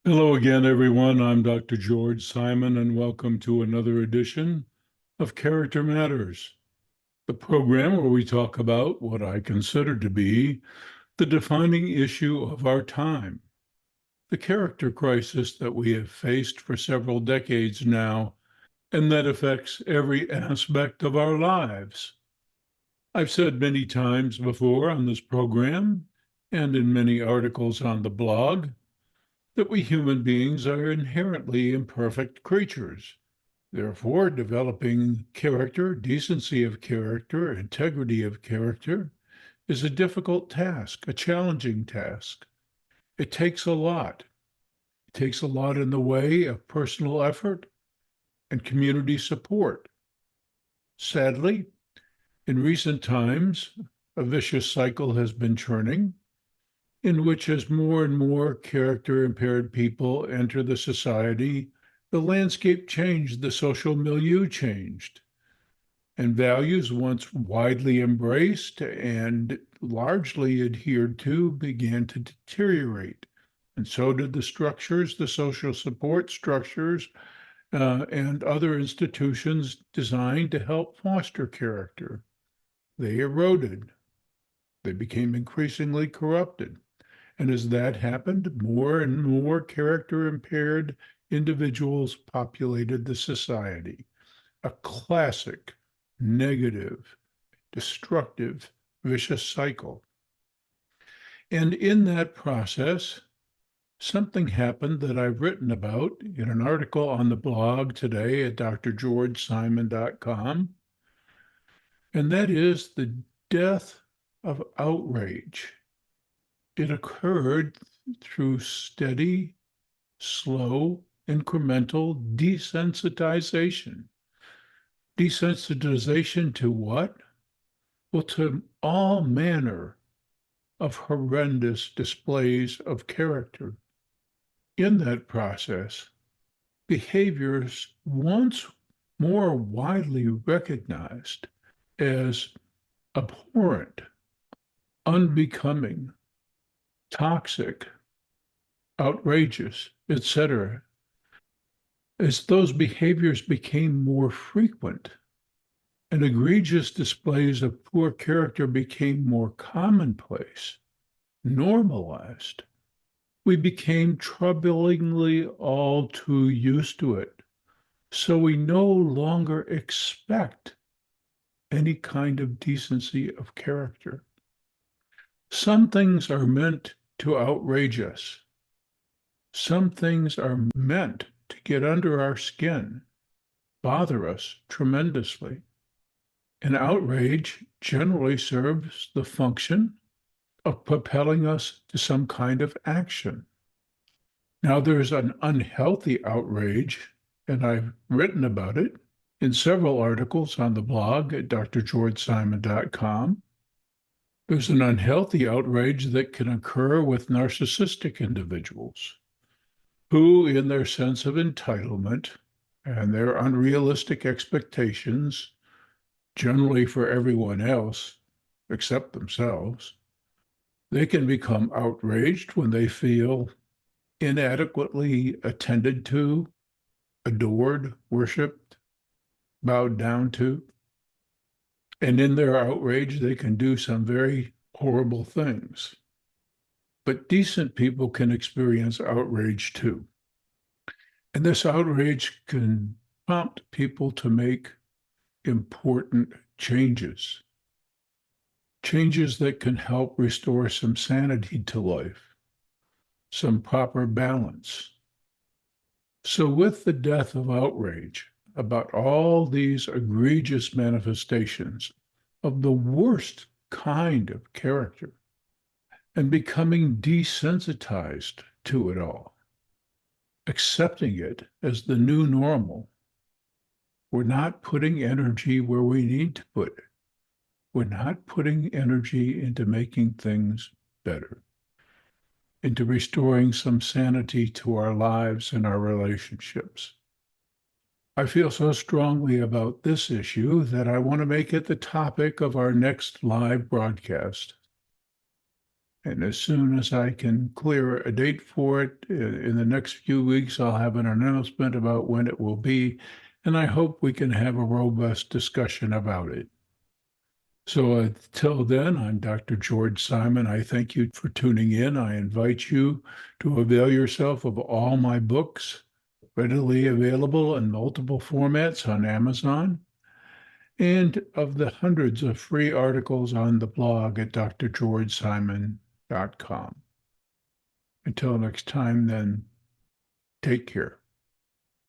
Hello again, everyone. I'm Dr. George Simon, and welcome to another edition of Character Matters, the program where we talk about what I consider to be the defining issue of our time, the character crisis that we have faced for several decades now, and that affects every aspect of our lives. I've said many times before on this program and in many articles on the blog that we human beings are inherently imperfect creatures. Therefore, developing character, decency of character, integrity of character is a difficult task, a challenging task. It takes a lot. It takes a lot in the way of personal effort and community support. Sadly, in recent times, a vicious cycle has been churning in which, as more and more character impaired people enter the society, the landscape changed, the social milieu changed, and values once widely embraced and largely adhered to began to deteriorate. And so did the structures, the social support structures, and other institutions designed to help foster character. They eroded. They became increasingly corrupted. And as that happened, more and more character impaired individuals populated the society. A classic, negative, destructive, vicious cycle. And in that process, something happened that I've written about in an article on the blog today at drgeorgesimon.com, and that is the death of outrage. It occurred through steady, slow, incremental desensitization. Desensitization to what? Well, to all manner of horrendous displays of character. In that process, behaviors once more widely recognized as abhorrent, unbecoming, toxic, outrageous, etc., as those behaviors became more frequent and egregious displays of poor character became more commonplace, normalized, we became troublingly all too used to it. So we no longer expect any kind of decency of character. Some things are meant to outrage us. Some things are meant to get under our skin, bother us tremendously. And outrage generally serves the function of propelling us to some kind of action. Now, there's an unhealthy outrage, and I've written about it in several articles on the blog at drgeorgesimon.com. There's an unhealthy outrage that can occur with narcissistic individuals who, in their sense of entitlement and their unrealistic expectations, generally for everyone else except themselves, they can become outraged when they feel inadequately attended to, adored, worshiped, bowed down to. And in their outrage, they can do some very horrible things. But decent people can experience outrage too. And this outrage can prompt people to make important changes, changes that can help restore some sanity to life, some proper balance. So, with the death of outrage about all these egregious manifestations of the worst kind of character and becoming desensitized to it all, accepting it as the new normal, we're not putting energy where we need to put it. We're not putting energy into making things better, into restoring some sanity to our lives and our relationships. I feel so strongly about this issue that I want to make it the topic of our next live broadcast. And as soon as I can clear a date for it, in the next few weeks, I'll have an announcement about when it will be, and I hope we can have a robust discussion about it. So until then, I'm Dr. George Simon. I thank you for tuning in. I invite you to avail yourself of all my books, readily available in multiple formats on Amazon, and of the hundreds of free articles on the blog at drgeorgesimon.com. Until next time, then, take care.